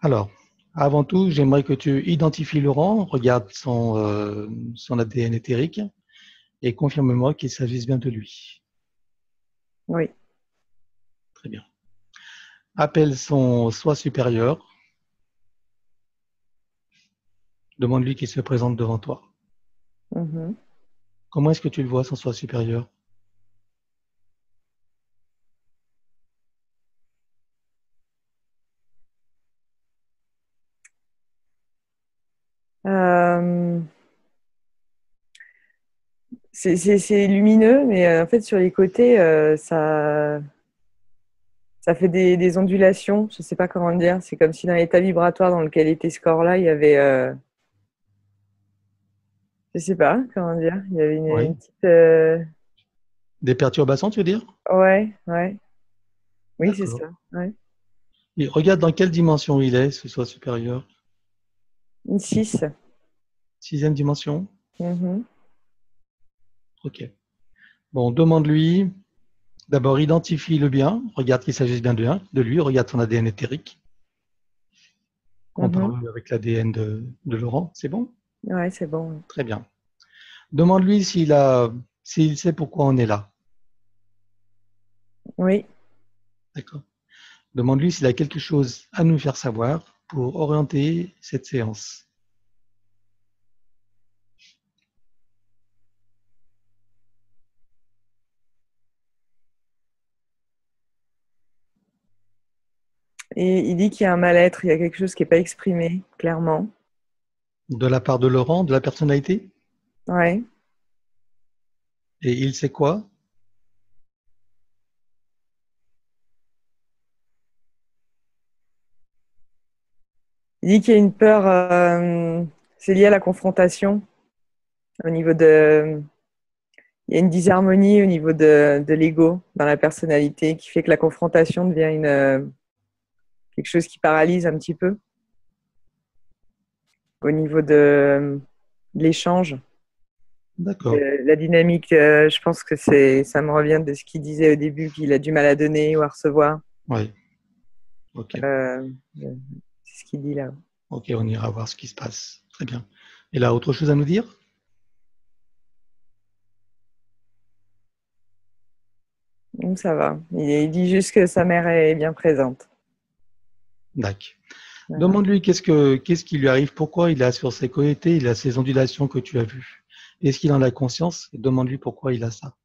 Alors, avant tout, j'aimerais que tu identifies Laurent, regarde son ADN éthérique et confirme-moi qu'il s'agisse bien de lui. Oui. Très bien. Appelle son soi supérieur, demande-lui qu'il se présente devant toi. Mhm. Comment est-ce que tu le vois, son soi supérieur? Euh, c'est lumineux, mais en fait, sur les côtés, ça fait des ondulations. Je ne sais pas comment dire. C'est comme si dans l'état vibratoire dans lequel était ce corps-là, il y avait, je ne sais pas comment dire, il y avait une Oui. petite. Des perturbations, tu veux dire? Ouais, ouais. Oui, c'est D'accord. ça. Ouais. Et regarde dans quelle dimension il est, ce soi supérieur. Une 6. Sixième dimension? Mhm. Ok. Bon, demande-lui, d'abord identifie-le bien, regarde qu'il s'agisse bien de lui, regarde son ADN éthérique, Mhm. compare-le avec l'ADN de Laurent, c'est bon? Ouais, c'est bon. Très bien. Demande-lui s'il sait pourquoi on est là. Oui. D'accord. Demande-lui s'il a quelque chose à nous faire savoir pour orienter cette séance. Et il dit qu'il y a un mal-être, il y a quelque chose qui n'est pas exprimé clairement. De la part de Laurent, de la personnalité. Ouais. Et il sait quoi? Il dit qu'il y a une peur, c'est lié à la confrontation au niveau de. Il y a une disharmonie au niveau de l'ego dans la personnalité qui fait que la confrontation devient quelque chose qui paralyse un petit peu au niveau de l'échange. D'accord. La dynamique, je pense que ça me revient de ce qu'il disait au début, qu'il a du mal à donner ou à recevoir. Oui. Ok. Euh, c'est ce qu'il dit là. Ok, on ira voir ce qui se passe. Très bien. Et là, autre chose à nous dire? Donc ça va. Il dit juste que sa mère est bien présente. D'accord. Voilà. Demande-lui qu'est-ce qui lui arrive, pourquoi il a sur ses côtés, il a ces ondulations que tu as vues. Est-ce qu'il en a conscience? Et demande-lui pourquoi il a ça.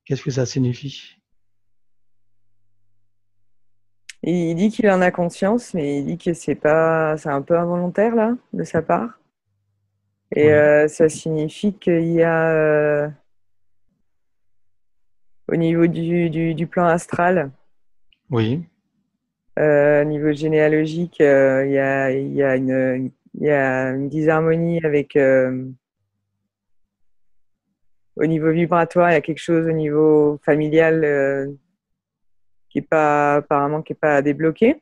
Qu'est-ce que ça signifie? Il dit qu'il en a conscience, mais il dit que c'est un peu involontaire là, de sa part. Et Oui, ça signifie qu'il y a au niveau du plan astral, oui, au niveau généalogique, il y a une disharmonie avec au niveau vibratoire, il y a quelque chose au niveau familial qui est pas apparemment qui est pas débloqué.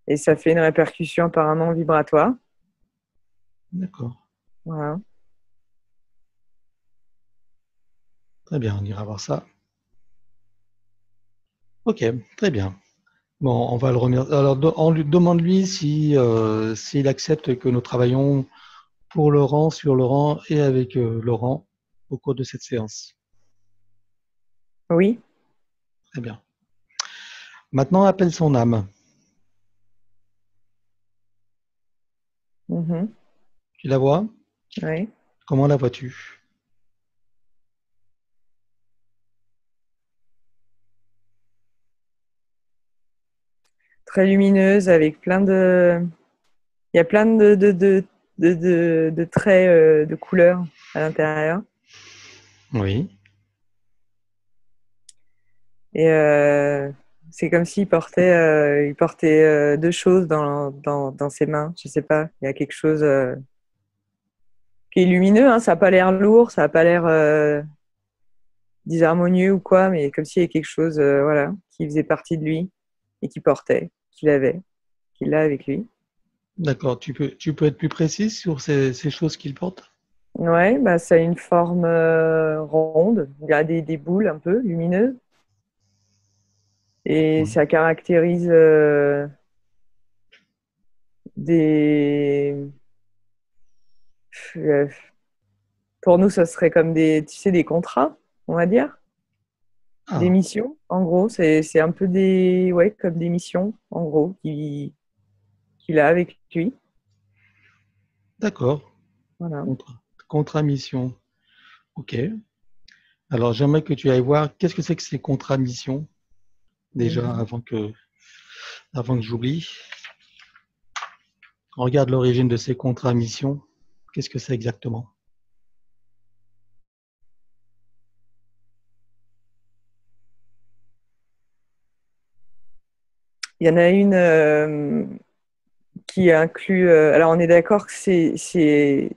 Et ça fait une répercussion apparemment vibratoire. d'accord. Voilà. Très bien, on ira voir ça. Ok, très bien. Bon, on va le remercier. Alors, on lui demande-lui s'il accepte que nous travaillons pour Laurent, sur Laurent et avec Laurent au cours de cette séance. Oui. Très bien. Maintenant, appelle son âme. Mhm. Tu la vois? Oui. Comment la vois-tu? Très lumineuse avec plein de. Il y a plein de traits de couleurs à l'intérieur. Oui, Et c'est comme s'il il portait deux choses dans ses mains. Je sais pas. Il y a quelque chose qui est lumineux. Hein. Ça n'a pas l'air lourd, ça n'a pas l'air disharmonieux ou quoi, mais comme s'il y avait quelque chose voilà, qui faisait partie de lui et qui portait, qu'il avait, qu'il a avec lui. d'accord. Tu peux être plus précis sur ces choses qu'il porte? Ouais, bah, ça a une forme ronde. Il y a des boules un peu lumineuses. Et Oui. ça caractérise des... euh, Pour nous, ça serait comme des, tu sais, des contrats, on va dire, des Ah, missions. En gros, c'est un peu des, ouais, comme des missions, en gros, qu'il a avec lui. d'accord. Voilà. Contrat mission. OK. Alors, j'aimerais que tu ailles voir qu'est-ce que c'est que ces contrats mission, déjà, Mhm. avant que j'oublie. Regarde l'origine de ces contrats mission. Qu'est-ce que c'est exactement? Il y en a une qui inclut. Alors, on est d'accord que ces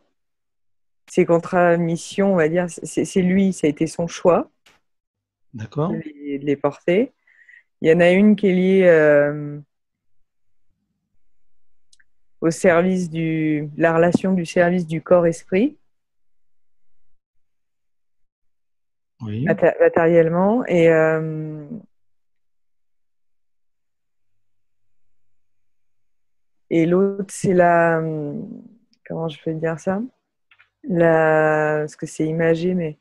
contrats mission, on va dire, c'est lui, ça a été son choix D'accord? de les porter. Il y en a une qui est liée au service la relation du service du corps-esprit, Oui. matériellement. Et l'autre, c'est comment je peux dire ça? Parce que c'est imagé, mais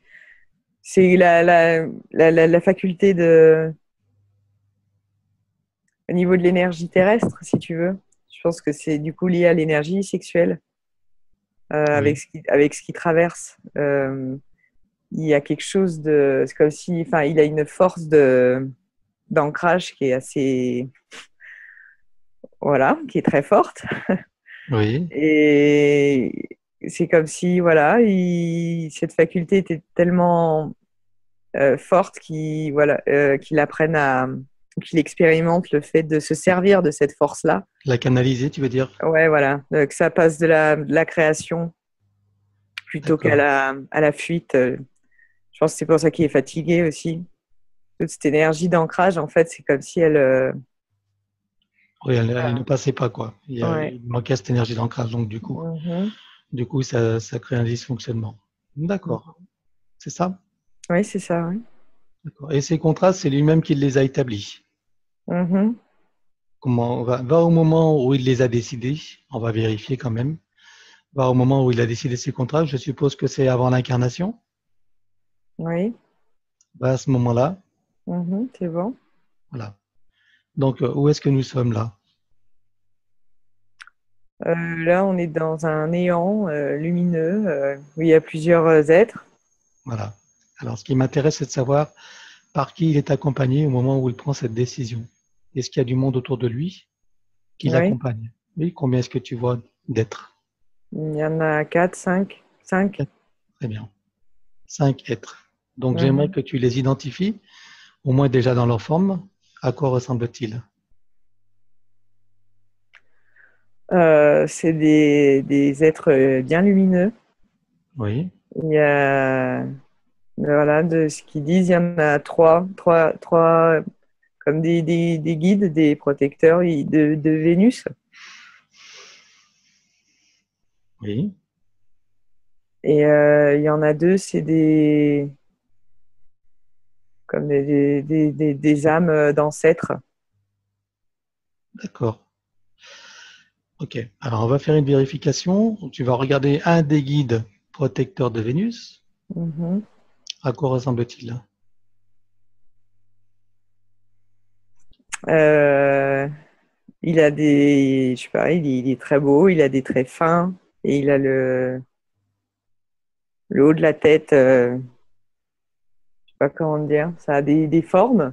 c'est la faculté au niveau de l'énergie terrestre, si tu veux. Je pense que c'est du coup lié à l'énergie sexuelle, Oui. avec ce qui traverse. Il y a quelque chose de. C'est comme si. Enfin, il a une force d'ancrage qui est assez. Voilà, qui est très forte. Oui. Et c'est comme si, voilà, cette faculté était tellement forte qu'il apprenne qu'il expérimente le fait de se servir de cette force-là. La canaliser, tu veux dire? Ouais, voilà, que ça passe de la création plutôt D'accord. à la fuite. Je pense que c'est pour ça qu'il est fatigué aussi. Toute cette énergie d'ancrage, en fait, c'est comme si elle. Oui, elle ne passait pas, quoi. Ouais. Il manquait cette énergie d'ancrage, donc Mhm. ça crée un dysfonctionnement. D'accord. C'est ça? Oui, c'est ça. Oui. D'accord. Et ces contrats, c'est lui-même qui les a établis. Mhm. Va au moment où il les a décidés. On va vérifier quand même. Va au moment où il a décidé ses contrats. Je suppose que c'est avant l'incarnation. Oui. Va à ce moment-là. Mhm. C'est bon. Voilà. Donc, où est-ce que nous sommes là? Là, on est dans un néant lumineux où il y a plusieurs êtres. Voilà. Alors, ce qui m'intéresse, c'est de savoir par qui il est accompagné au moment où il prend cette décision. Est-ce qu'il y a du monde autour de lui qui Oui. l'accompagne? Oui, combien est-ce que tu vois d'êtres? Il y en a quatre, cinq. Cinq. Quatre. Très bien. 5 êtres. Donc, j'aimerais Mhm. que tu les identifies, au moins déjà dans leur forme. À quoi ressemblent-ils? C'est des êtres bien lumineux. Oui, Il y a, voilà, de ce qu'ils disent, il y en a trois comme des guides, des protecteurs de Vénus. oui, Et il y en a deux, c'est comme des âmes d'ancêtres. d'accord. Ok. Alors, on va faire une vérification. Tu vas regarder un des guides protecteurs de Vénus. Mhm. À quoi ressemble-t-il? Euh, il a je sais pas, il est très beau, il a des traits fins et il a le haut de la tête, je sais pas comment dire, ça a des formes,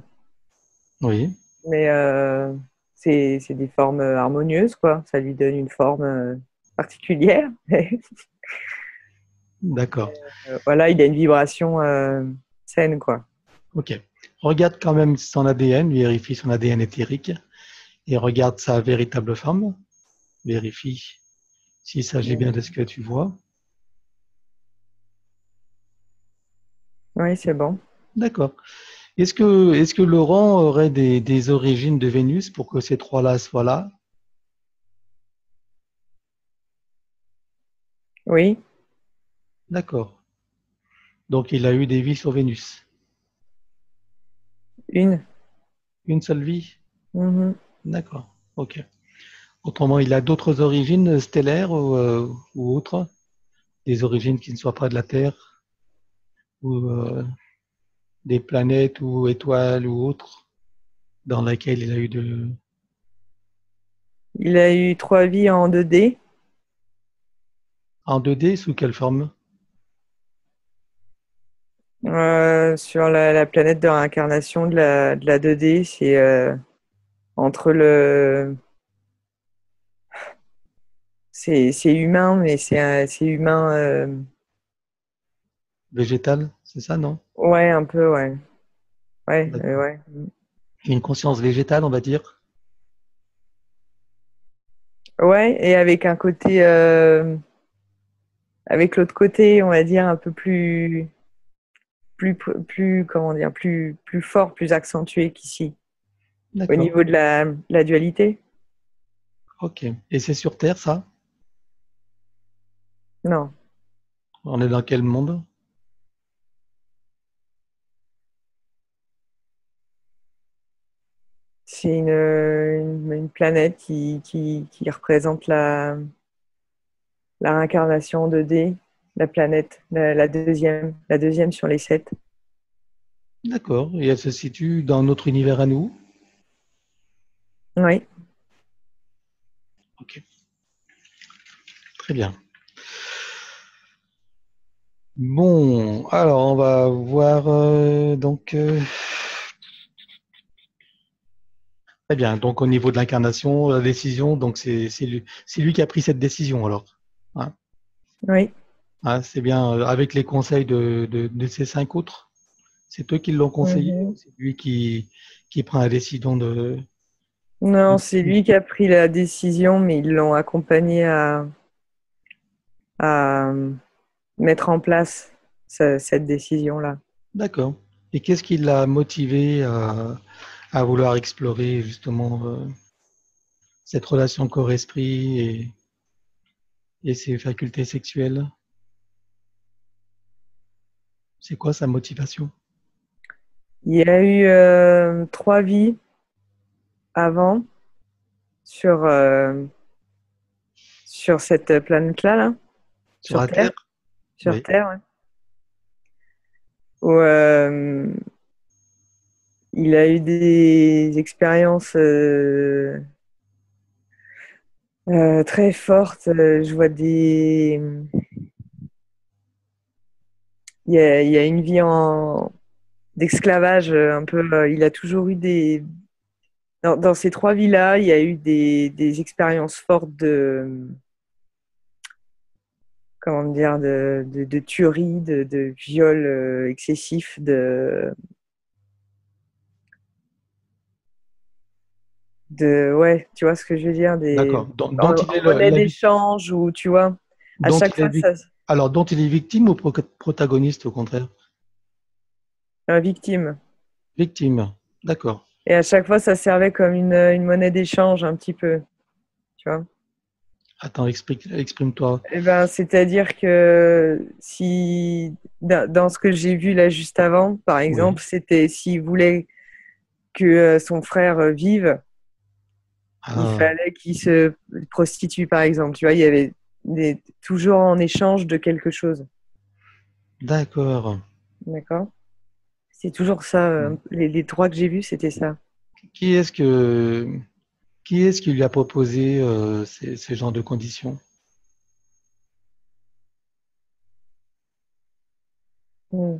Oui, mais c'est des formes harmonieuses, quoi. Ça lui donne une forme particulière. d'accord. Voilà, il a une vibration saine, quoi. Ok. Regarde quand même son ADN, vérifie son ADN éthérique et regarde sa véritable forme. Vérifie s'il s'agit bien de ce que tu vois. Oui, c'est bon. D'accord. Est-ce que Laurent aurait des origines de Vénus pour que ces trois-là soient là? Oui, D'accord. Donc il a eu des vies sur Vénus. une. Une seule vie? Mhm. D'accord. Ok. Autrement, il a d'autres origines stellaires ou autres? Des origines qui ne soient pas de la Terre ou des planètes ou étoiles ou autres dans lesquelles il a eu de... Il a eu 3 vies en 2D. En 2D, sous quelle forme? Sur la planète de réincarnation de la 2D, c'est entre c'est humain, mais c'est humain. Végétale, c'est ça, non? Ouais, un peu, ouais. Ouais, D'accord. ouais. Il y a une conscience végétale, on va dire. Ouais, et avec un côté, avec l'autre côté, on va dire, un peu plus, comment dire, plus fort, plus accentué qu'ici, au D'accord. niveau de la dualité. Ok. Et c'est sur Terre, ça? Non, On est dans quel monde? c'est une planète qui représente la réincarnation en 2D, la planète, la deuxième sur les 7. D'accord. Et elle se situe dans notre univers à nous? Oui. Ok. Très bien. Bon, alors on va voir très bien. Donc au niveau de l'incarnation, la décision, donc c'est lui qui a pris cette décision alors. Hein, Oui. hein, c'est bien avec les conseils de ces 5 autres. C'est eux qui l'ont conseillé ou Mhm. c'est lui qui prend la décision Non, de- c'est lui qui a pris la décision, mais ils l'ont accompagné à mettre en place cette décision-là. D'accord. Et qu'est-ce qui l'a motivé à vouloir explorer justement cette relation corps-esprit et ses facultés sexuelles? C'est quoi sa motivation? Il y a eu 3 vies avant sur, sur cette planète-là, là, Sur sur la Terre? Terre, sur Oui. Terre, ouais, où il a eu des expériences très fortes. Je vois il y a une vie d'esclavage un peu. Il a toujours eu dans ces 3 vies-là, il y a eu des expériences fortes de, comment dire, de tuerie, de viol excessif, ouais, tu vois ce que je veux dire, D'accord. Dont en il est monnaie d'échange ou tu vois, à dont chaque il est fois ça, alors dont il est victime ou protagoniste au contraire? victime. Victime. D'accord. Et à chaque fois, ça servait comme une monnaie d'échange un petit peu, tu vois. Attends, exprime-toi. Eh ben, c'est-à-dire que si dans ce que j'ai vu là juste avant, par Oui. exemple, c'était s'il voulait que son frère vive, il Ah, fallait qu'il se prostitue, par exemple. Tu vois, il y avait toujours en échange de quelque chose. d'accord. D'accord? C'est toujours ça. Les 3 que j'ai vus, c'était ça. Qui est-ce que qui est-ce qui lui a proposé ces genres de conditions? Mm.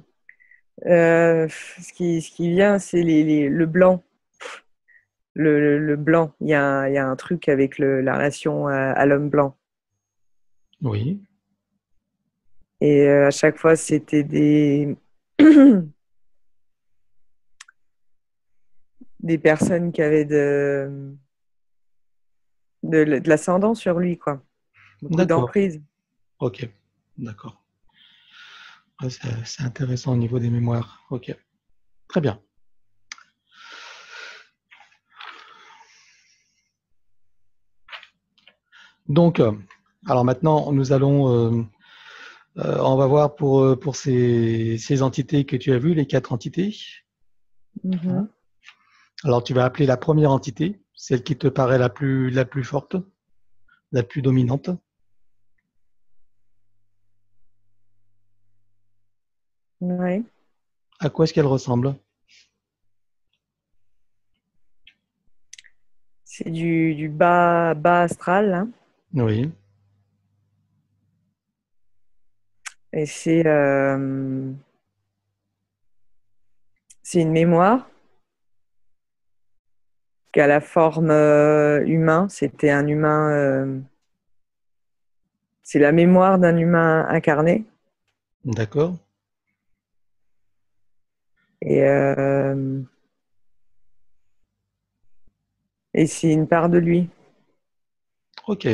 Ce qui vient, c'est le blanc. Le blanc. Il y a un truc avec la relation à l'homme blanc. Oui. Et à chaque fois, c'était des personnes qui avaient de l'ascendant sur lui, quoi. Beaucoup D'accord. d'emprise. Ok. D'accord. Ouais, c'est intéressant au niveau des mémoires. Ok. Très bien. Donc, alors maintenant, on va voir pour ces entités que tu as vues, les 4 entités. Mhm. Alors, tu vas appeler la première entité, celle qui te paraît la plus forte, la plus dominante. Ouais. À quoi est-ce qu'elle ressemble? C'est du bas astral, là. Oui, Et c'est une mémoire qui a la forme humain. C'était un humain. C'est la mémoire d'un humain incarné. d'accord. Et, euh, et c'est une part de lui. Ok.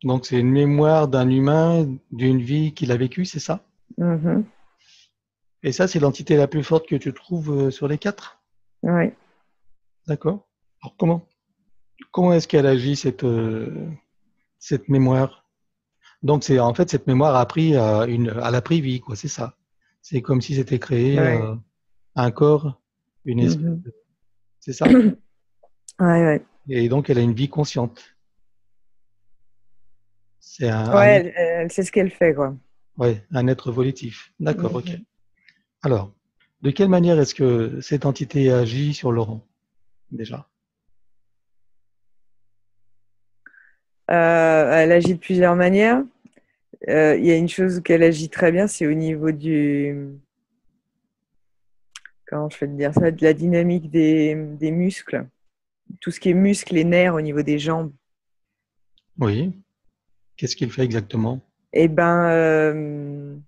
Donc, c'est une mémoire d'un humain, d'une vie qu'il a vécue, c'est ça? Mhm. Et ça, c'est l'entité la plus forte que tu trouves sur les quatre? Ouais. D'accord. Alors, comment est-ce qu'elle agit, cette mémoire? Donc, c'est en fait, cette mémoire a pris elle a pris vie, quoi, c'est ça. C'est comme si c'était créé Ouais. un corps, une espèce, Mhm. c'est ça? Ouais, ouais. Et donc, elle a une vie consciente. C'est Ouais, elle sait ce qu'elle fait, quoi. ouais, un être volitif. D'accord, ok. Mhm. Alors, de quelle manière est-ce que cette entité agit sur Laurent, déjà? Elle agit de plusieurs manières. Il y a une chose qu'elle agit très bien, c'est au niveau comment je vais te dire ça, de la dynamique des muscles. Tout ce qui est muscles et nerfs au niveau des jambes. Oui. Qu'est-ce qu'il fait exactement? Eh ben,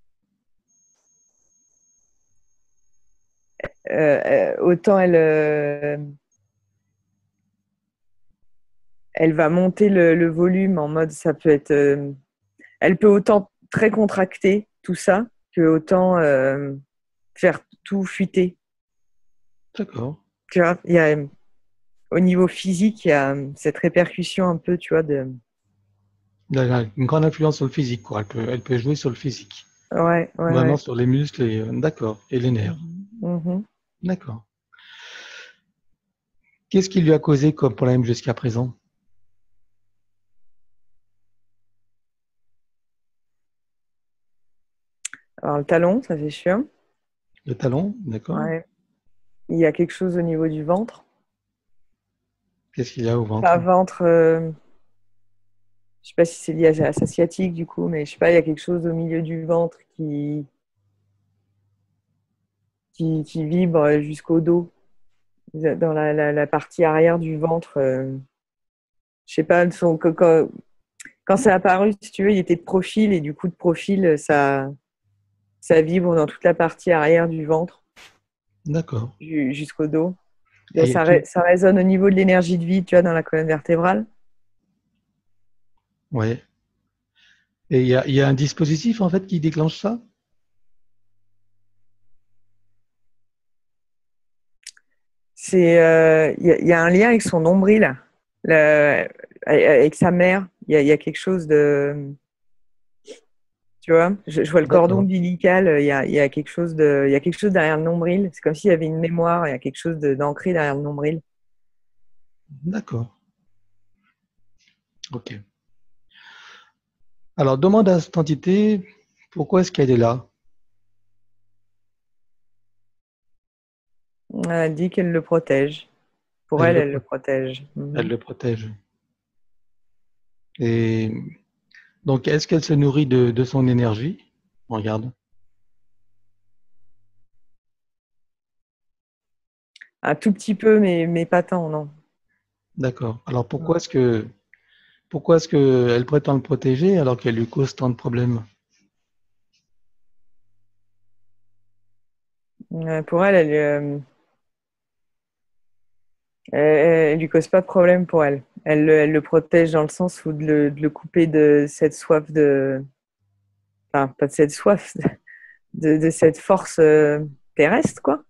autant elle va monter le volume en mode, ça peut être, elle peut autant très contracter tout ça que autant faire tout fuiter. D'accord. Tu vois, il y a, au niveau physique, il y a cette répercussion un peu, tu vois, de. Elle a une grande influence sur le physique, quoi. Elle peut jouer sur le physique. Ouais, ouais, Vraiment ouais. sur les muscles et, d'accord. Et les nerfs. Mhm. Mhm. D'accord. Qu'est-ce qui lui a causé comme problème jusqu'à présent? Alors, le talon, ça c'est sûr. Le talon, d'accord. Ouais. Il y a quelque chose au niveau du ventre. Qu'est-ce qu'il y a au Pas ventre? ventre, je sais pas si c'est lié à sa sciatique du coup, mais je sais pas, il y a quelque chose au milieu du ventre qui vibre jusqu'au dos, dans la partie arrière du ventre. Je sais pas, quand c'est apparu, si tu veux, il était de profil et du coup, de profil, ça vibre dans toute la partie arrière du ventre D'accord. jusqu'au dos. Et tu, Ça résonne au niveau de l'énergie de vie, tu vois, dans la colonne vertébrale. ouais. Et il y a un dispositif, en fait, qui déclenche ça? Il y a un lien avec son nombril, avec sa mère. Il y a quelque chose de, tu vois, je vois le cordon D'accord. ombilical. Il y a quelque chose il y a quelque chose derrière le nombril. C'est comme s'il y avait une mémoire. Il y a quelque chose d'ancré derrière le nombril. D'accord. Ok. Alors, demande à cette entité pourquoi est-ce qu'elle est là? Elle dit qu'elle le protège. Pour Elle elle, le, elle le pro- protège. elle Mhm. le protège. Et donc, est-ce qu'elle se nourrit de son énergie? Regarde. Un tout petit peu, mais pas tant, non. D'accord. Alors, pourquoi est-ce qu'elle prétend le protéger alors qu'elle lui cause tant de problèmes? Pour elle, elle lui cause pas de problème pour elle. Elle le protège dans le sens où de le couper de cette soif enfin, pas de cette soif, de cette force terrestre, quoi.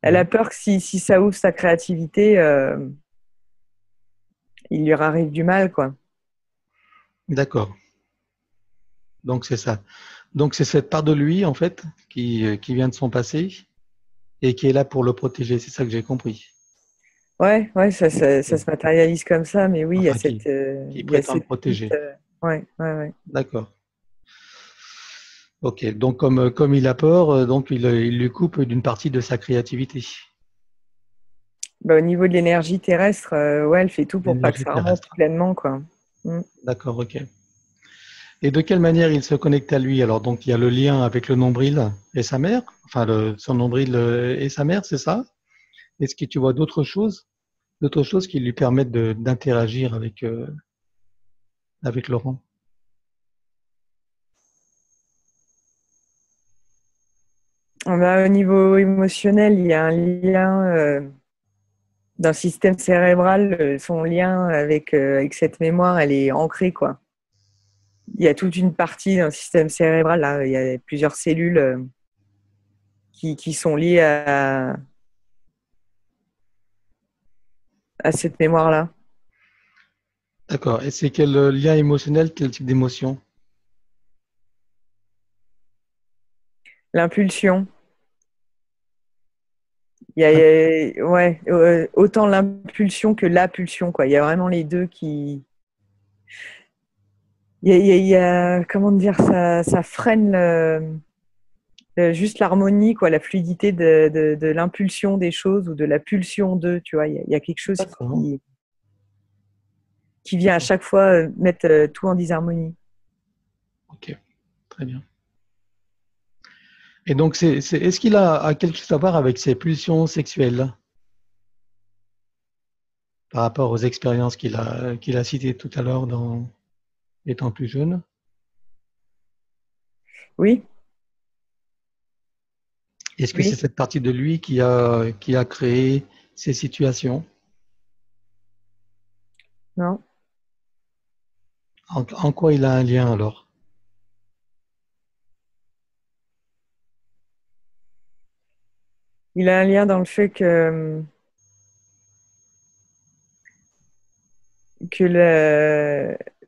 Elle a Oui. peur que si ça ouvre sa créativité, il lui arrive du mal, quoi. D'accord. Donc, c'est ça. Donc, c'est cette part de lui, en fait, qui vient de son passé et qui est là pour le protéger. C'est ça que j'ai compris. Ouais, ça se matérialise comme ça, mais oui, Enfin, qui il y a prétend le cette petite, protéger. ouais. D'accord. Ok, donc comme il a peur, donc il lui coupe d'une partie de sa créativité, Bah, au niveau de l'énergie terrestre, ouais, elle fait tout pour pas que l'énergie ça remonte terrestre. pleinement, quoi. Mm. D'accord, ok. Et de quelle manière il se connecte à lui? Alors, donc, il y a le lien avec le nombril et sa mère, enfin, son nombril et sa mère, c'est ça? Est-ce que tu vois d'autres choses qui lui permettent d'interagir avec Laurent? Bah, au niveau émotionnel, il y a un lien dans le système cérébral. Son lien avec cette mémoire, elle est ancrée, quoi. Il y a toute une partie dans le système cérébral, là, il y a plusieurs cellules qui sont liées à cette mémoire-là. D'accord. Et c'est quel lien émotionnel, quel type d'émotion? L'impulsion. Hein. Ouais, autant l'impulsion que la pulsion, quoi. Il y a vraiment les deux qui. Il y a comment dire, ça freine juste l'harmonie, quoi, la fluidité de l'impulsion des choses ou de la pulsion d'eux, tu vois. Il y a quelque chose D'accord. qui vient à chaque fois mettre tout en disharmonie. Ok. Très bien. Et donc, est-ce qu'il a quelque chose à voir avec ses pulsions sexuelles par rapport aux expériences qu'il a citées tout à l'heure dans étant plus jeune? Oui, Est-ce que c'est oui, cette partie de lui qui a créé ces situations? non. En quoi il a un lien alors? Il a un lien dans le fait que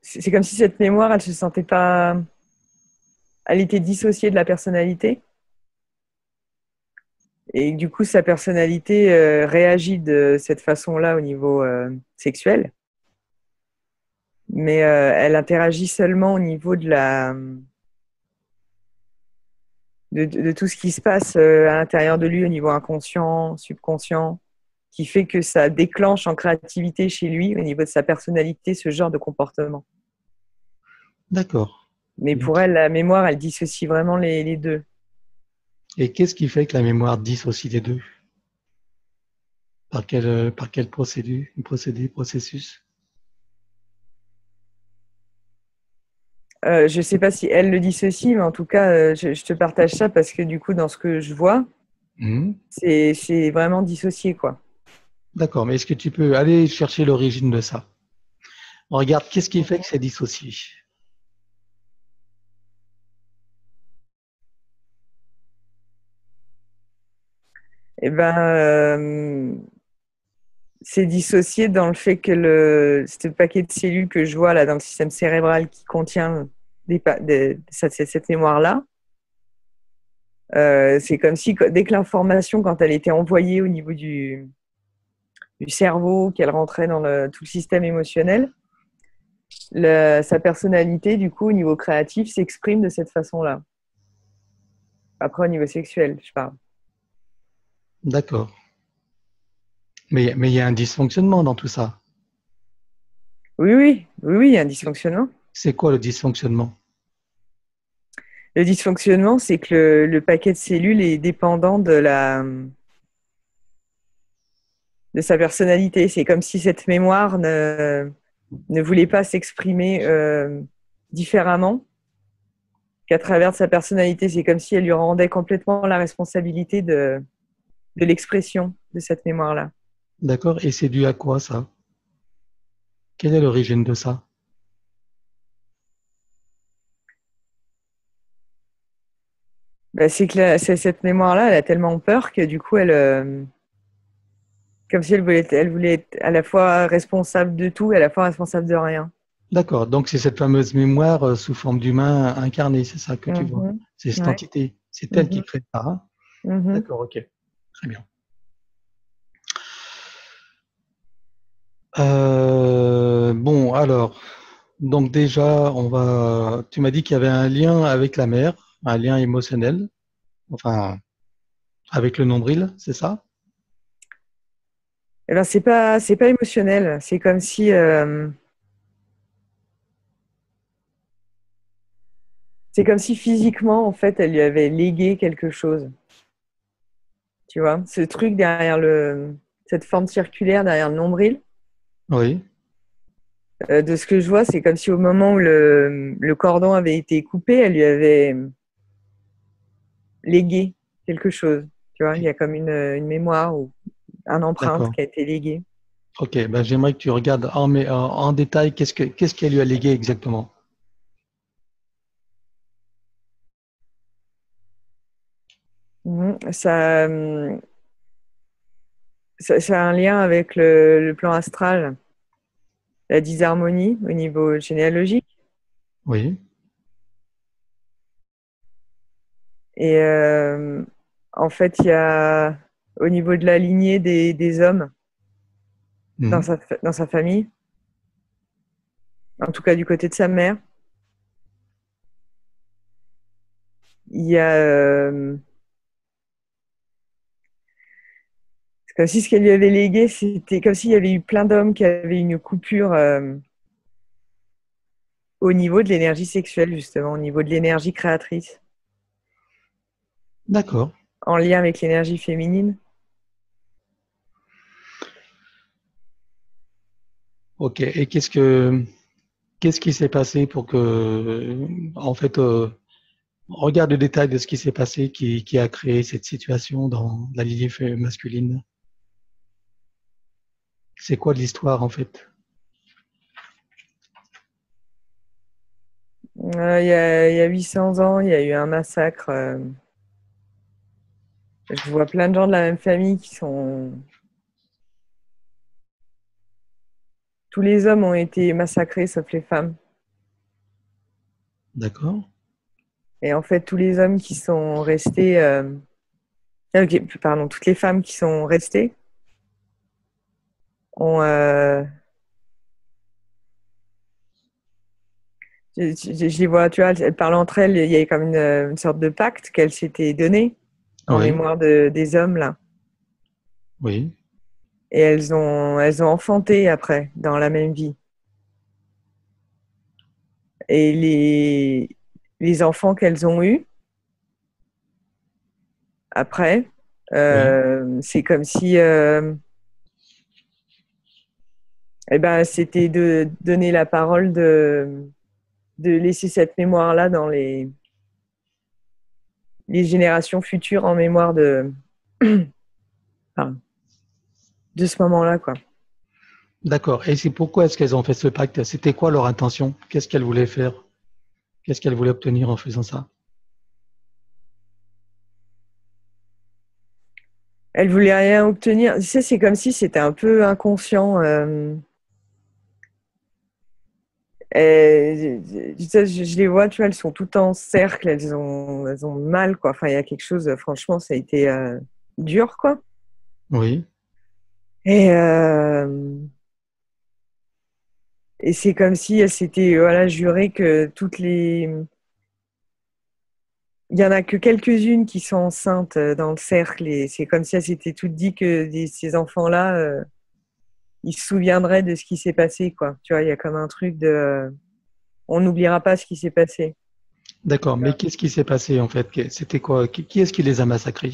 c'est comme si cette mémoire, elle se sentait pas, elle était dissociée de la personnalité. Et du coup, sa personnalité réagit de cette façon-là au niveau sexuel, mais elle interagit seulement au niveau de tout ce qui se passe à l'intérieur de lui, au niveau inconscient, subconscient, qui fait que ça déclenche en créativité chez lui, au niveau de sa personnalité, ce genre de comportement. D'accord. Mais Donc, pour elle, la mémoire, elle dissocie vraiment les deux. et qu'est-ce qui fait que la mémoire dissocie les deux? Par quel processus? Je ne sais pas si elle le dissocie, mais en tout cas, je te partage ça parce que du coup, dans ce que je vois, Mhm. c'est vraiment dissocié, quoi. D'accord, mais est-ce que tu peux aller chercher l'origine de ça? On regarde qu'est-ce qui fait que c'est dissocié. Eh ben, c'est dissocié dans le fait que ce paquet de cellules que je vois là dans le système cérébral qui contient cette mémoire-là, c'est comme si dès que l'information, quand elle était envoyée au niveau du cerveau, qu'elle rentrait dans tout le système émotionnel, sa personnalité, du coup, au niveau créatif, s'exprime de cette façon-là. Après, au niveau sexuel, je parle. D'accord. Mais il y a un dysfonctionnement dans tout ça. Oui, il y a un dysfonctionnement. C'est quoi le dysfonctionnement? Le dysfonctionnement, c'est que le paquet de cellules est dépendant de sa personnalité. C'est comme si cette mémoire ne voulait pas s'exprimer différemment qu'à travers de sa personnalité. C'est comme si elle lui rendait complètement la responsabilité de l'expression de cette mémoire-là. D'accord. Et c'est dû à quoi ça? Quelle est l'origine de ça? Bah, c'est que cette mémoire-là, elle a tellement peur que du coup, comme si elle voulait être à la fois responsable de tout et à la fois responsable de rien. D'accord. Donc c'est cette fameuse mémoire sous forme d'humain incarné, c'est ça que tu vois. Mhm. C'est cette Ouais. entité. C'est elle qui Mhm. crée ça, hein? Mhm. D'accord, ok. Très bien. Bon, alors, donc déjà, tu m'as dit qu'il y avait un lien avec la mère, un lien émotionnel, enfin, avec le nombril, c'est ça? Eh ben, c'est pas émotionnel. C'est comme si physiquement, en fait, elle lui avait légué quelque chose. Tu vois, ce truc cette forme circulaire derrière le nombril. Oui, De ce que je vois, c'est comme si au moment où le cordon avait été coupé, elle lui avait légué quelque chose. Tu vois, il y a comme une mémoire ou un empreinte d'accord. qui a été léguée. Ok, ben j'aimerais que tu regardes en détail qu'est-ce qu'elle lui a légué exactement. Ça a un lien avec le plan astral, la disharmonie au niveau généalogique. Oui. Et en fait, il y a au niveau de la lignée des hommes Mhm. dans sa famille, en tout cas du côté de sa mère, il y a c'est comme si ce qu'elle lui avait légué, c'était comme s'il y avait eu plein d'hommes qui avaient une coupure au niveau de l'énergie sexuelle, justement, au niveau de l'énergie créatrice, D'accord. en lien avec l'énergie féminine. Ok. Et qu'est-ce qui s'est passé pour que, en fait, regarde le détail de ce qui s'est passé qui a créé cette situation dans la lignée masculine. C'est quoi l'histoire en fait? Il y a 800 ans, il y a eu un massacre. Je vois plein de gens de la même famille qui sont... Tous les hommes ont été massacrés, sauf les femmes. D'accord? Et en fait, tous les hommes qui sont restés... ok, pardon, toutes les femmes qui sont restées ont... je les vois, tu vois, elles parlent entre elles. Il y a comme une sorte de pacte qu'elles s'étaient donné en Oui, mémoire des hommes, là. oui, Et elles ont enfanté après, dans la même vie. Et les enfants qu'elles ont eus après, oui. c'est comme si eh ben, c'était de donner la parole, de laisser cette mémoire-là dans les générations futures en mémoire enfin, de ce moment-là, quoi. D'accord. Et c'est pourquoi est-ce qu'elles ont fait ce pacte? C'était quoi leur intention? Qu'est-ce qu'elles voulaient faire? Qu'est-ce qu'elles voulaient obtenir en faisant ça? Elle voulait rien obtenir. Tu sais, c'est comme si c'était un peu inconscient. Je les vois, tu vois, elles sont toutes en cercle, elles ont mal, quoi. Enfin, il y a quelque chose, franchement, ça a été dur, quoi. Oui, Et, et c'est comme si elles s'étaient voilà, juré que toutes les... Il y en a que quelques-unes qui sont enceintes dans le cercle, et c'est comme si elles s'étaient toutes dit que ces enfants-là, ils se souviendraient de ce qui s'est passé, quoi. Tu vois, il y a comme un truc de... on n'oubliera pas ce qui s'est passé. d'accord. Mais qu'est-ce qui s'est passé en fait? C'était quoi? Qui est-ce qui les a massacrés?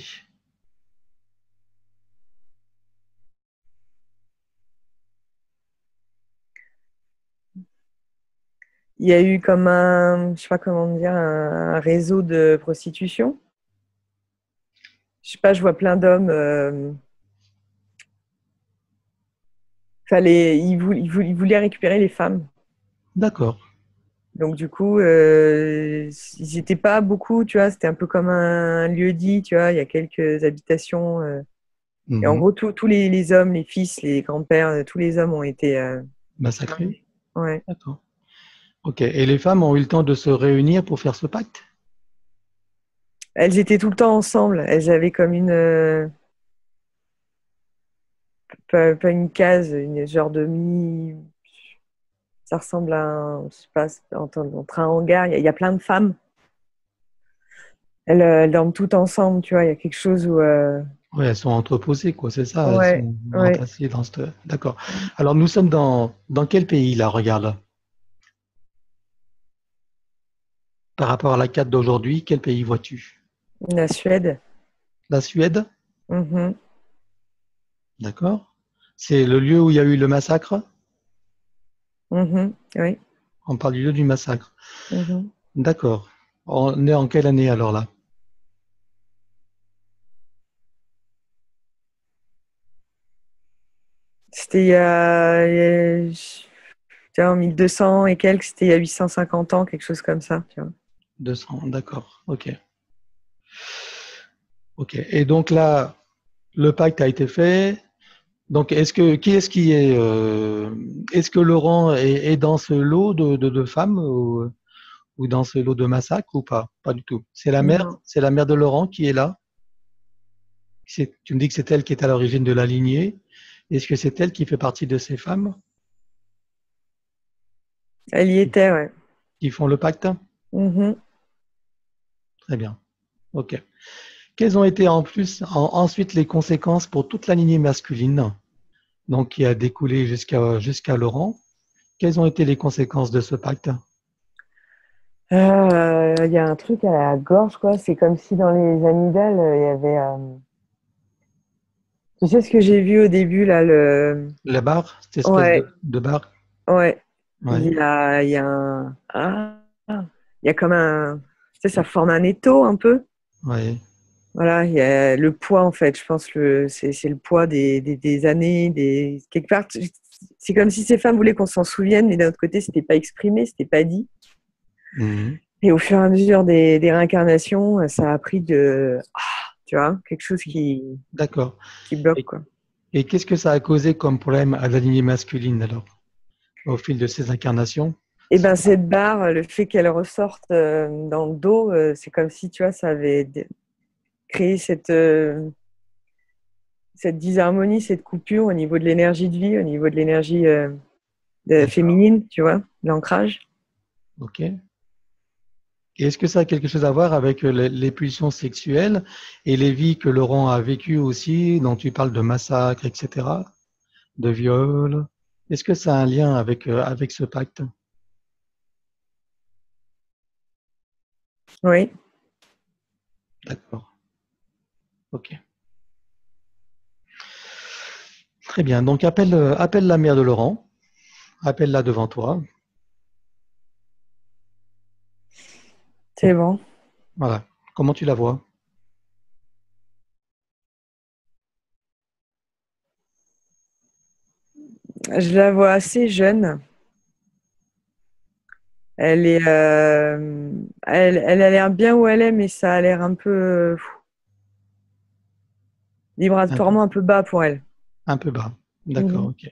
Il y a eu comme je sais pas comment dire, un réseau de prostitution. Je sais pas, je vois plein d'hommes. Ils voulaient récupérer les femmes. D'accord. Donc du coup, ils n'étaient pas beaucoup, tu vois. C'était un peu comme un lieu-dit, tu vois. Il y a quelques habitations. Et en Mhm. gros, tous les hommes, les fils, les grands-pères, tous les hommes ont été. Massacrés? Ouais. D'accord. Ok. Et les femmes ont eu le temps de se réunir pour faire ce pacte? Elles étaient tout le temps ensemble. Elles avaient comme une. pas une case, une genre de mi. Ça ressemble à un, je sais pas, entre un hangar. Il y a plein de femmes. Elles dorment toutes ensemble, tu vois. Il y a quelque chose où. Ouais, elles sont entreposées, quoi, c'est ça, elles Ouais, sont ouais. entassées dans ce... D'accord. Alors, nous sommes dans quel pays, là, regarde, par rapport à la carte d'aujourd'hui, quel pays vois-tu? La Suède. La Suède, Mhm, d'accord. C'est le lieu où il y a eu le massacre? mhm, oui. On parle du lieu du massacre. Mhm. D'accord. On est en quelle année, alors, là? C'était tu vois, en 1200 et quelques, c'était il y a 850 ans, quelque chose comme ça, tu vois. 200, d'accord, ok. Ok. Et donc là, le pacte a été fait. Donc, qui est-ce qui est, est-ce que Laurent est dans ce lot de femmes ou dans ce lot de massacres ou pas? Pas du tout. Non. C'est la mère de Laurent qui est là. Tu me dis que c'est elle qui est à l'origine de la lignée. Est-ce que c'est elle qui fait partie de ces femmes Elle y était, ouais. qui font le pacte? Mhm. Très bien. Ok. Quelles ont été ensuite les conséquences pour toute la lignée masculine, donc qui a découlé jusqu'à Laurent? Quelles ont été les conséquences de ce pacte? Il y a un truc à la gorge, quoi. C'est comme si dans les amygdales, il y avait. Tu sais ce que j'ai vu au début, là, le. La barre, cette espèce Ouais, de barre? ouais. Ouais, Il y a un. Il y a comme un. Tu sais, ça forme un étau un peu. ouais. Voilà, il y a le poids, en fait. Je pense que c'est le poids des années, quelque part. C'est comme si ces femmes voulaient qu'on s'en souvienne, mais d'un autre côté, c'était pas exprimé, c'était pas dit. Mhm. Et au fur et à mesure des réincarnations, ça a pris tu vois, quelque chose D'accord. qui bloque, Et, quoi. et qu'est-ce que ça a causé comme problème à la lignée masculine alors, au fil de ces incarnations? Et ben cette barre, le fait qu'elle ressorte dans le dos, c'est comme si, tu vois, ça avait créé cette disharmonie, cette coupure au niveau de l'énergie de vie, au niveau de l'énergie D'accord. féminine, tu vois, l'ancrage. Ok. Et est-ce que ça a quelque chose à voir avec les pulsions sexuelles et les vies que Laurent a vécues aussi, dont tu parles de massacre, etc., de viol? Est-ce que ça a un lien avec ce pacte? Oui. D'accord. Ok. Très bien. Donc appelle la mère de Laurent, appelle-la devant toi. C'est bon. Voilà. Comment tu la vois? Je la vois assez jeune. Elle a l'air bien où elle est, mais ça a l'air un peu Un peu, vibratoirement un peu bas pour elle. un peu bas. D'accord, Mhm. ok.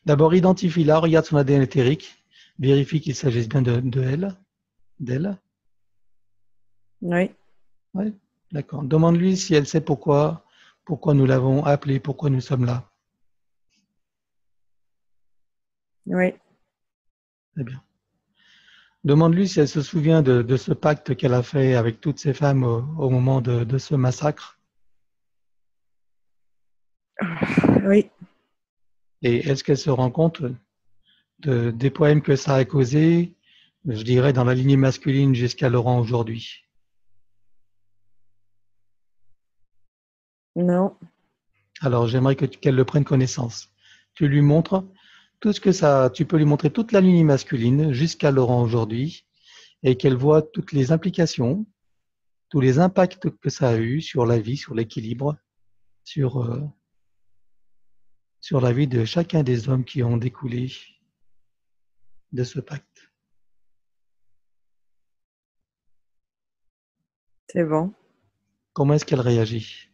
D'abord, identifie-la, regarde son ADN éthérique, vérifie qu'il s'agisse bien de elle, d'elle. Oui, Ouais, d'accord. Demande-lui si elle sait pourquoi nous l'avons appelée, pourquoi nous sommes là. oui. Très bien. Demande-lui si elle se souvient de ce pacte qu'elle a fait avec toutes ces femmes au moment de ce massacre. Oui. Et est-ce qu'elle se rend compte des poèmes que ça a causé, je dirais, dans la lignée masculine jusqu'à Laurent aujourd'hui? Non. Alors, j'aimerais qu'elle le prenne connaissance. Tu lui montres tout ce que ça, tu peux lui montrer toute la lignée masculine jusqu'à Laurent aujourd'hui et qu'elle voit toutes les implications, tous les impacts que ça a eu sur la vie, sur l'équilibre, sur, euh, sur la vie de chacun des hommes qui ont découlé de ce pacte. C'est bon. Comment est-ce qu'elle réagit?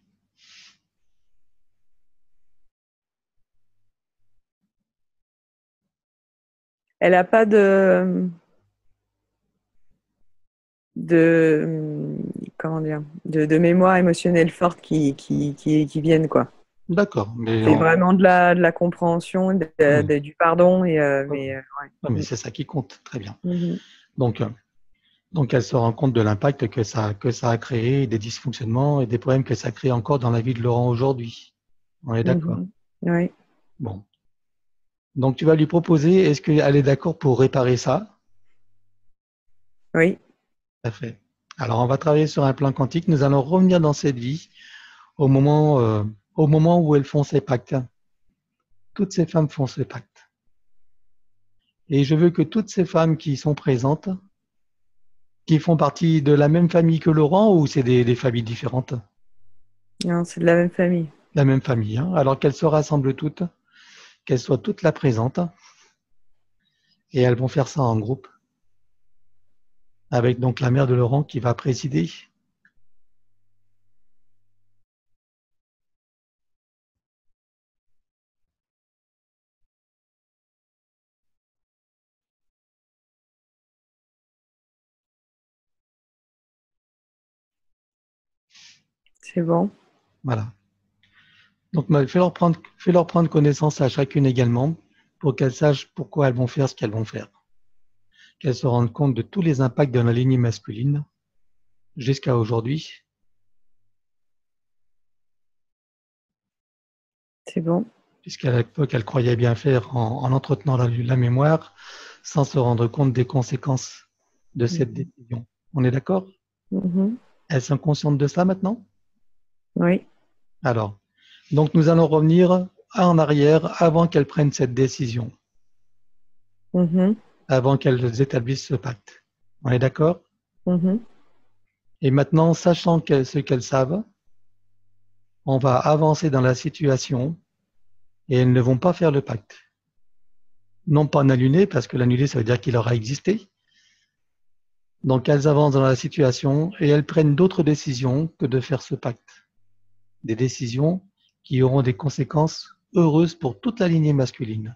Elle n'a pas de comment dire de mémoire émotionnelle forte qui viennent quoi. D'accord. Mais, C'est vraiment de la compréhension, oui. du pardon. Ouais, mais Ouais. c'est ça qui compte. Très bien. Mhm. Donc, elle se rend compte de l'impact que ça a créé, des dysfonctionnements et des problèmes que ça crée encore dans la vie de Laurent aujourd'hui. On est d'accord. Mhm. Oui, Bon. Donc, tu vas lui proposer, est-ce qu'elle est d'accord pour réparer ça? oui, Tout à fait. Alors, on va travailler sur un plan quantique. Nous allons revenir dans cette vie au au moment où elles font ces pactes. Toutes ces femmes font ce pacte. Et je veux que toutes ces femmes qui sont présentes, qui font partie de la même famille que Laurent, ou c'est des familles différentes? non, c'est de la même famille. La même famille, hein. Alors qu'elles se rassemblent toutes, qu'elles soient toutes là présentes, et elles vont faire ça en groupe, avec donc la mère de Laurent qui va présider. C'est bon. Voilà. Donc, fais leur prendre connaissance à chacune également, pour qu'elles sachent pourquoi elles vont faire ce qu'elles vont faire. Qu'elles se rendent compte de tous les impacts de la lignée masculine jusqu'à aujourd'hui, C'est bon. puisqu'à l'époque, elles croyaient bien faire en entretenant la mémoire, sans se rendre compte des conséquences de cette Mhm. décision. On est d'accord? Mhm. Elles sont conscientes de ça maintenant? Oui. Alors, donc nous allons revenir en arrière avant qu'elles prennent cette décision, Mhm. avant qu'elles établissent ce pacte. On est d'accord? Mhm. Et maintenant, sachant ce qu'elles savent, on va avancer dans la situation et elles ne vont pas faire le pacte. Non pas en annuler, parce que l'annuler, ça veut dire qu'il aura existé. Donc elles avancent dans la situation et elles prennent d'autres décisions que de faire ce pacte. Des décisions qui auront des conséquences heureuses pour toute la lignée masculine.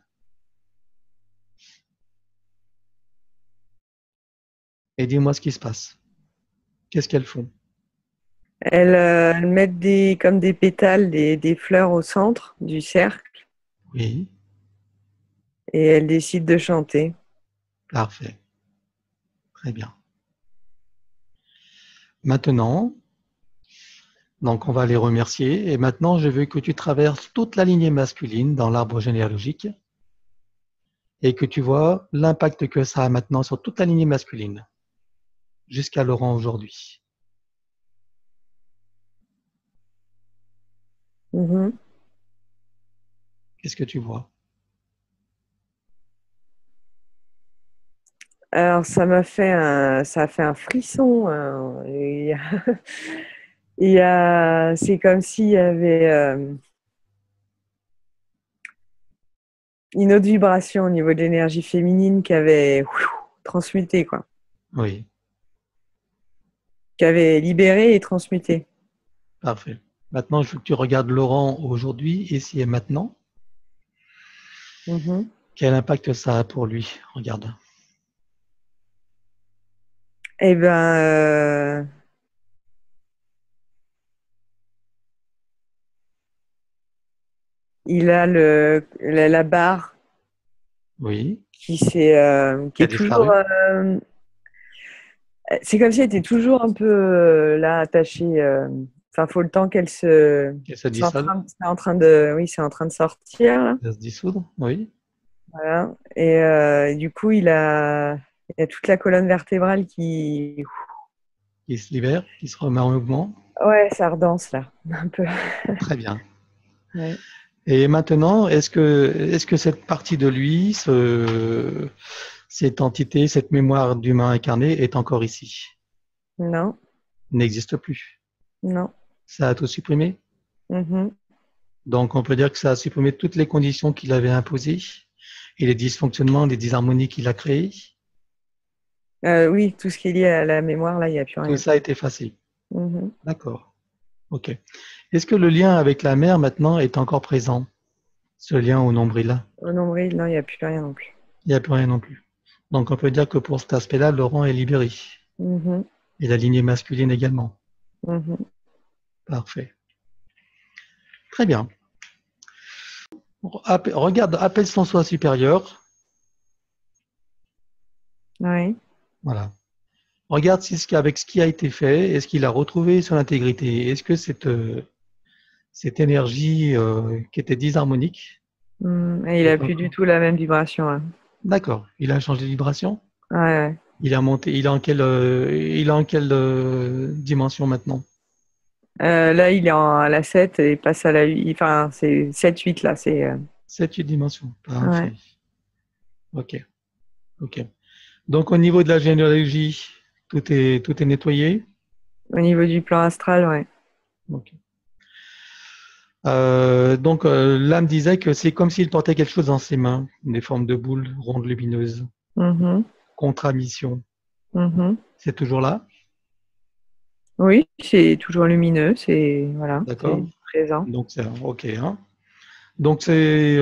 Et dis-moi ce qui se passe. Qu'est-ce qu'elles font? Elles mettent comme des pétales, des fleurs au centre du cercle Oui, et elles décident de chanter. parfait. Très bien. Maintenant, donc on va les remercier. Et maintenant, je veux que tu traverses toute la lignée masculine dans l'arbre généalogique et que tu vois l'impact que ça a maintenant sur toute la lignée masculine, jusqu'à Laurent aujourd'hui. Mhm. Qu'est-ce que tu vois? Alors, ça a fait un frisson. C'est comme s'il y avait une autre vibration au niveau de l'énergie féminine qui avait transmuté, quoi. Oui, Qui avait libéré et transmuté. parfait. Maintenant, je veux que tu regardes Laurent aujourd'hui, ici et maintenant. Mhm. Quel impact ça a pour lui? Regarde. Eh ben, il a la barre Oui, qui qui a est toujours. disparu. C'est comme si elle était toujours un peu là, attachée. Enfin, faut le temps qu'elle se. Qu'elle se dissolve. Oui, c'est en train de sortir, là. Elle se dissoudre. Oui, Voilà. Et du coup, il y a toute la colonne vertébrale qui. qui se libère, qui se remet en mouvement. Ouais, ça redanse là, un peu. Très bien. Ouais. Et maintenant, est-ce que cette partie de lui, cette entité, cette mémoire d'humain incarné est encore ici? Non, N'existe plus. non. Ça a tout supprimé. Mhm. Donc, on peut dire que ça a supprimé toutes les conditions qu'il avait imposées et les dysfonctionnements, les disharmonies qu'il a créés. Oui, tout ce qui est lié à la mémoire, là, il n'y a plus Tout rien. ça est effacé. Mhm. D'accord. OK. Est-ce que le lien avec la mère maintenant est encore présent? Ce lien au nombril? Au nombril, non, il n'y a plus rien non plus. Il n'y a plus rien non plus. Donc, on peut dire que pour cet aspect-là, Laurent est libéré. Mhm. Et la lignée masculine également. Mhm. Parfait. Très bien. Regarde, appelle son soi supérieur. Oui. Voilà. Regarde si avec ce qui a été fait, est-ce qu'il a retrouvé son intégrité? Est-ce que cette énergie qui était disharmonique Et il a est plus du encore... tout la même vibration. Ouais. D'accord. Il a changé de vibration? Ouais, ouais. Il a monté. Il est en quelle dimension maintenant? Là, il est à la 7 et il passe à la 8. Enfin, c'est 7-8 là. Sept, huit dimensions. Ouais. Parfait. Ok. Ok. Donc, au niveau de la généalogie, tout est nettoyé. Au niveau du plan astral, ouais. Ok. Donc, l'âme disait que c'est comme s'il portait quelque chose dans ses mains, des formes de boules rondes lumineuses. Mhm, Contramission. mhm. C'est toujours là? Oui, c'est toujours lumineux. Voilà, D'accord? c'est présent. Donc, c'est OK, hein? Donc, ses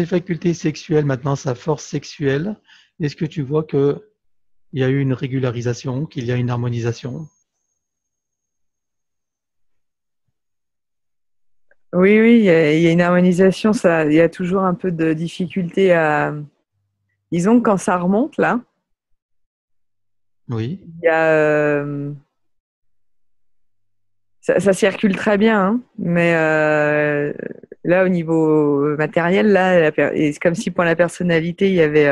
facultés sexuelles, maintenant, sa force sexuelle, est-ce que tu vois qu'il y a eu une régularisation, qu'il y a une harmonisation? Oui, oui, il y a une harmonisation. Il y a toujours un peu de difficulté à. Disons que quand ça remonte là, Oui. il y a. Ça circule très bien, hein, mais là, au niveau matériel, là, et c'est comme si pour la personnalité, il y avait,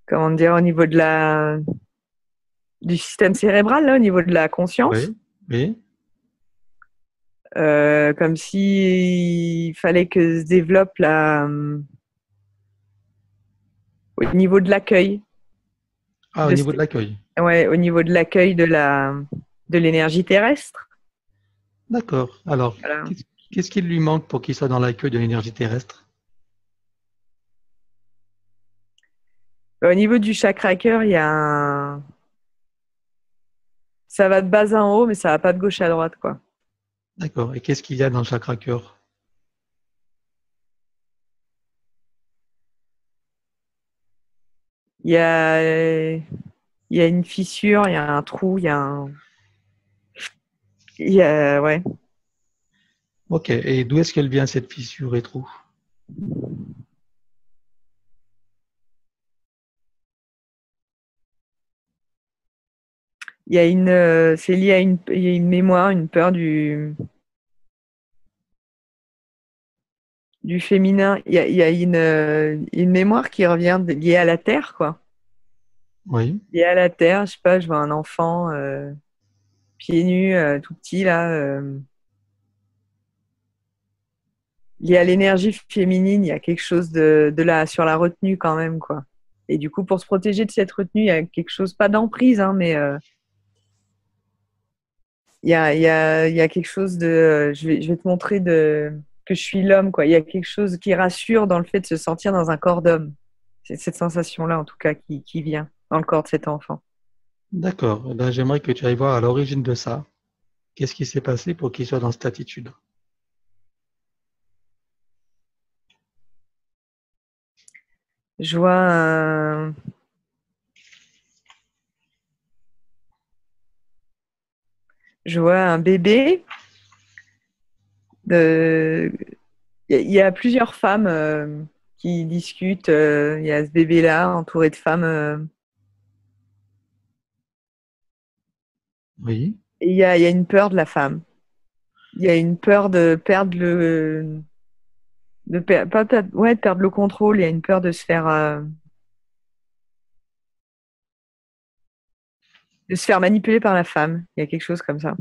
comment dire, au niveau du système cérébral, là, au niveau de la conscience, Oui. Oui. comme s'il fallait que se développe au niveau de l'accueil, Ah, au de, niveau de l'accueil. ouais, au niveau de l'accueil de l'énergie terrestre. D'accord. Alors, Voilà. qu'est-ce qu'il lui manque pour qu'il soit dans l'accueil de l'énergie terrestre? Au niveau du chakra cœur, ça va de bas en haut, mais ça va pas de gauche à droite, quoi. D'accord. Et qu'est-ce qu'il y a dans le chakra cœur? Il y a, il y a une fissure, il y a un trou, ouais. Ok. Et d'où est-ce qu'elle vient cette fissure et trou? C'est lié à il y a une mémoire, une peur du féminin. Il y a une mémoire qui revient liée à la terre, quoi. Oui. Liée à la terre, je sais pas, je vois un enfant pieds nus, tout petit là, lié à l'énergie féminine. Il y a quelque chose sur la retenue quand même, quoi. Et du coup, pour se protéger de cette retenue, il y a quelque chose, pas d'emprise, hein, mais il y a quelque chose je vais te montrer que je suis l'homme, quoi. Il y a quelque chose qui rassure dans le fait de se sentir dans un corps d'homme. C'est cette sensation-là, en tout cas, qui vient dans le corps de cet enfant. D'accord. Eh ben, j'aimerais que tu ailles voir à l'origine de ça. Qu'est-ce qui s'est passé pour qu'il soit dans cette attitude? Je vois un, je vois un bébé. De, il y a plusieurs femmes qui discutent. Il y a ce bébé-là, entouré de femmes. Oui. Et il y a une peur de la femme. Il y a une peur de perdre pas peut-être- ouais, de perdre le contrôle. Il y a une peur de se faire manipuler par la femme. Il y a quelque chose comme ça.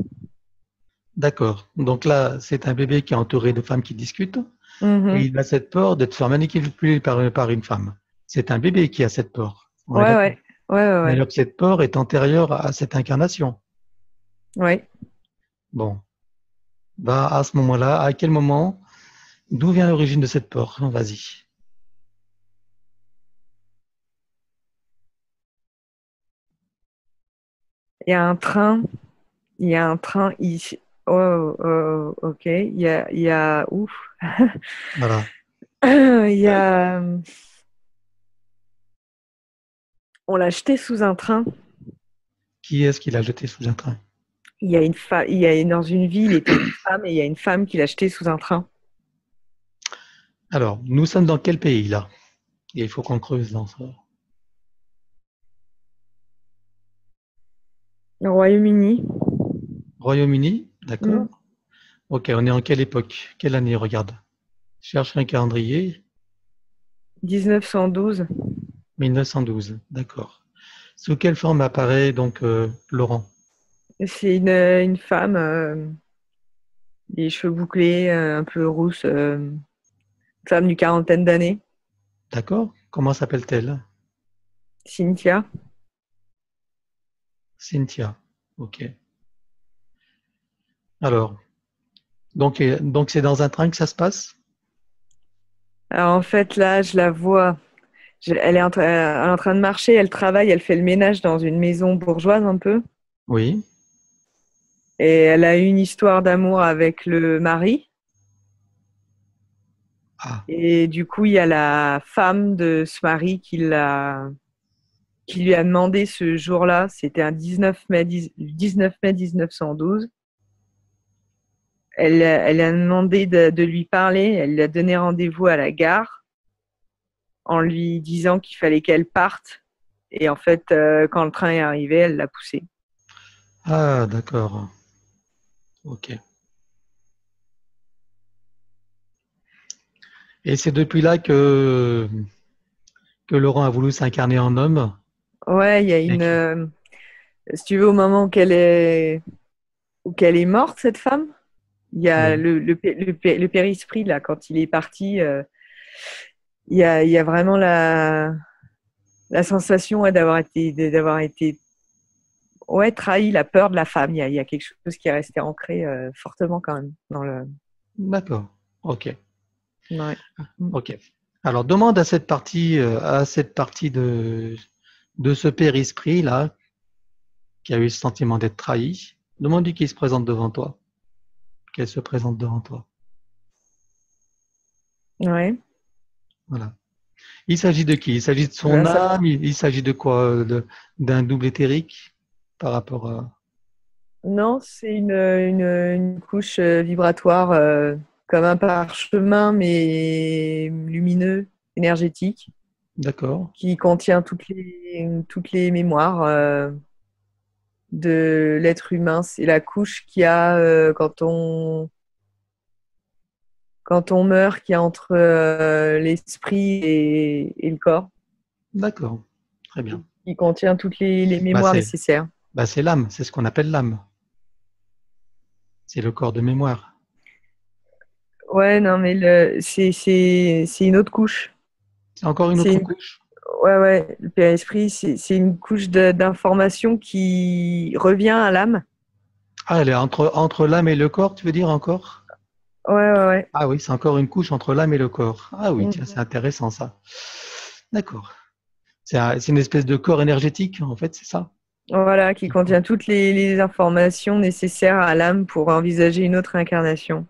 D'accord. Donc là, c'est un bébé qui est entouré de femmes qui discutent et Mhm. il a cette peur de se faire manipuler par une femme. C'est un bébé qui a cette peur. On est Ouais, d'accord. ouais, ouais, ouais, Mais ouais. alors que cette peur est antérieure à cette incarnation. Ouais. Bon. Bah, à ce moment-là, à quel moment, d'où vient l'origine de cette peur? Vas-y. Il y a un train. Il y a un train ici. Oh, oh, ok. Ouf. Voilà. Il y a, on l'a jeté sous un train. Qui est-ce qui l'a jeté sous un train? il y a dans une ville, il était une femme et il y a une femme qui l'a jeté sous un train. Alors, nous sommes dans quel pays là? Il faut qu'on creuse dans ça. Au Royaume-Uni, Royaume-Uni, d'accord. mm, Ok, on est en quelle époque? Quelle année? Regarde. Cherche un calendrier. 1912. 1912, d'accord. Sous quelle forme apparaît donc Laurent? C'est une femme, les cheveux bouclés, un peu rousse, femme d'une quarantaine d'années, D'accord. Comment s'appelle-t-elle? Cynthia. Cynthia. Ok. Alors, donc c'est dans un train que ça se passe? Alors en fait, là, je la vois. Elle est elle est en train de marcher, elle travaille, elle fait le ménage dans une maison bourgeoise un peu. Oui. Et elle a eu une histoire d'amour avec le mari. Ah, Et du coup, il y a la femme de ce mari qui lui a demandé ce jour-là, c'était un 19 mai 1912. Elle a demandé de lui parler, elle lui a donné rendez-vous à la gare en lui disant qu'il fallait qu'elle parte. Et en fait, quand le train est arrivé, elle l'a poussé. ah, d'accord. Ok. Et c'est depuis là que Laurent a voulu s'incarner en homme. Ouais, il y a Et que- si tu veux, au moment où qu'elle est morte, cette femme, il y a oui. le périsprit, là, quand il est parti, il y a vraiment la sensation ouais, d'avoir été ouais, trahi, la peur de la femme. Il y a quelque chose qui est resté ancré fortement quand même dans le. D'accord. Ok. Ouais. Mm. Ok. Alors demande à cette partie de ce père-esprit là qui a eu le sentiment d'être trahi. Demande-lui qu'il se présente devant toi, qu'elle se présente devant toi. Ouais. Voilà. Il s'agit de qui? Il s'agit de son Là, ça... âme? Il s'agit de quoi? D'un double éthérique par rapport à. Non, c'est une couche vibratoire comme un parchemin, mais lumineux, énergétique, D'accord. qui contient toutes les mémoires de l'être humain. C'est la couche qu'il y a quand on meurt, qu'il y a entre l'esprit et le corps, D'accord. Très bien. qui contient toutes les Bah mémoires c'est nécessaires. bah c'est l'âme, c'est ce qu'on appelle l'âme. C'est le corps de mémoire. Ouais, non, mais c'est une autre couche. C'est encore une C'est autre une, couche. ouais, ouais, le père-esprit, c'est une couche d'information qui revient à l'âme. Ah, elle est entre l'âme et le corps, tu veux dire encore? Ouais, ouais, ouais. Ah oui, c'est encore une couche entre l'âme et le corps. Ah oui, tiens, c'est Mhm. intéressant ça. D'accord. C'est une espèce de corps énergétique, en fait, c'est ça? Voilà, qui Qui- contient toutes les informations nécessaires à l'âme pour envisager une autre incarnation.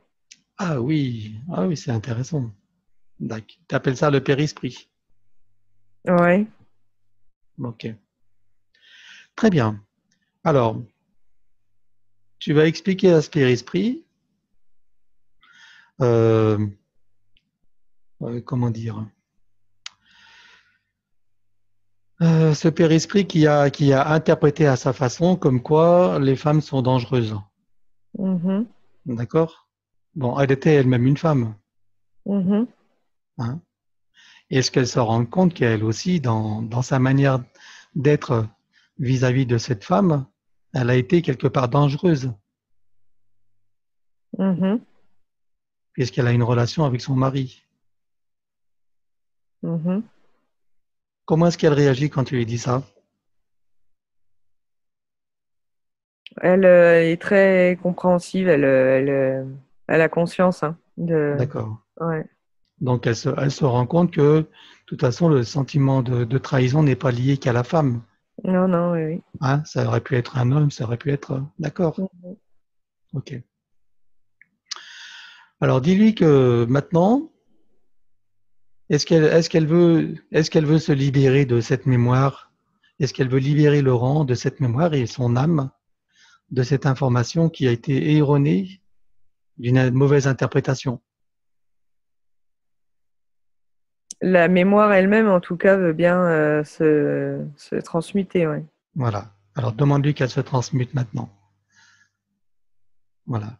Ah oui, c'est intéressant. D'accord. Tu appelles ça le périsprit. Ouais. Ok. Très bien. Alors, tu vas expliquer à ce périsprit, euh, comment dire, ce périsprit qui a interprété à sa façon comme quoi les femmes sont dangereuses. Mhm. D'accord? Bon, elle était elle-même une femme, Mhm. hein. Est-ce qu'elle se rend compte qu'elle aussi, dans sa manière d'être vis-à-vis de cette femme, elle a été quelque part dangereuse, Mhm. puisqu'elle a une relation avec son mari. Mhm. Comment est-ce qu'elle réagit quand tu lui dis ça? Elle est très compréhensive, elle a conscience hein, de. D'accord. Ouais. Donc elle se rend compte que, de toute façon, le sentiment de trahison n'est pas lié qu'à la femme. Non, non, oui, Hein, ça aurait pu être un homme, ça aurait pu être. D'accord. oui. Ok. Alors dis-lui que maintenant, est-ce qu'elle veut se libérer de cette mémoire? Est-ce qu'elle veut libérer Laurent de cette mémoire et son âme de cette information qui a été erronée d'une mauvaise interprétation. La mémoire elle-même, en tout cas, veut bien se transmuter. Ouais. Voilà. Alors, demande-lui qu'elle se transmute maintenant. Voilà.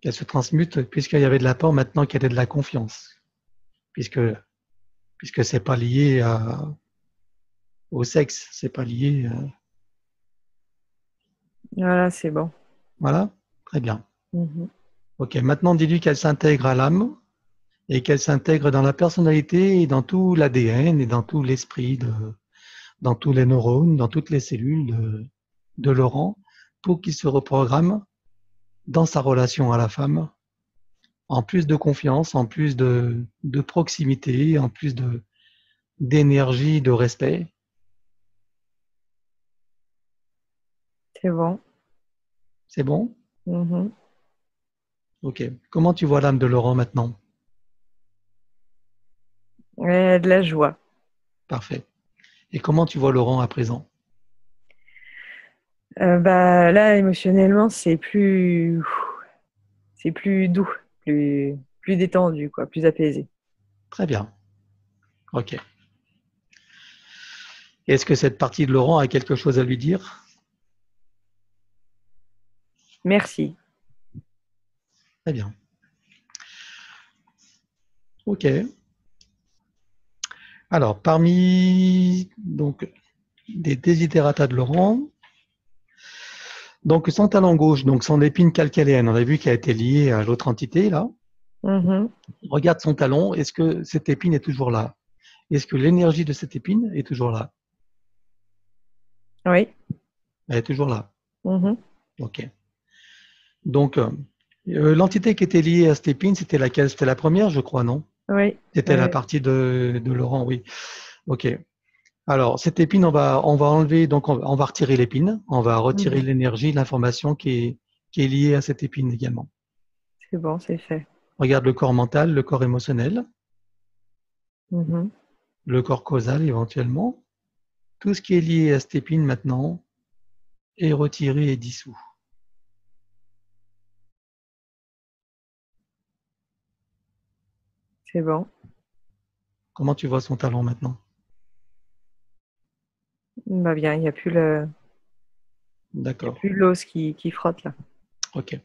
Qu'elle se transmute puisqu'il y avait de l'apport, maintenant qu'elle ait de la confiance. Puisque c'est pas lié au sexe, c'est pas lié. Voilà, c'est bon. Voilà. Très bien. Mhm. Ok. Maintenant, dis-lui qu'elle s'intègre à l'âme et qu'elle s'intègre dans la personnalité et dans tout l'ADN et dans tout l'esprit, dans tous les neurones, dans toutes les cellules de Laurent, pour qu'il se reprogramme dans sa relation à la femme, en plus de confiance, en plus de proximité, en plus d'énergie, de respect. C'est bon. C'est bon? Mhm. Ok. Comment tu vois l'âme de Laurent maintenant? Et de la joie. Parfait. Et comment tu vois Laurent à présent? Bah, là, émotionnellement, c'est plus doux, plus détendu, quoi, plus apaisé. Très bien. Ok. Est-ce que cette partie de Laurent a quelque chose à lui dire? Merci. Très bien. Ok. Alors, parmi donc des desiderata de Laurent, donc son talon gauche, donc son épine calcaléenne, on a vu qu'elle a été liée à l'autre entité là. Mhm. Regarde son talon, est-ce que cette épine est toujours là? Est-ce que l'énergie de cette épine est toujours là? Oui. Elle est toujours là. Mhm. Ok. Donc, l'entité qui était liée à cette épine, c'était laquelle? C'était la première, je crois, non? Oui. C'était la Oui. partie de Laurent, oui. Ok. Alors, cette épine, on va enlever, donc on va retirer l'épine, on va retirer Mhm. l'énergie, l'information qui est liée à cette épine également. C'est bon, c'est fait. Regarde le corps mental, le corps émotionnel, Mhm. le corps causal éventuellement. Tout ce qui est lié à cette épine maintenant est retiré et dissous. C'est bon. Comment tu vois son talent maintenant? Bah bien, il n'y a plus D'accord. l'os qui frotte là. Ok.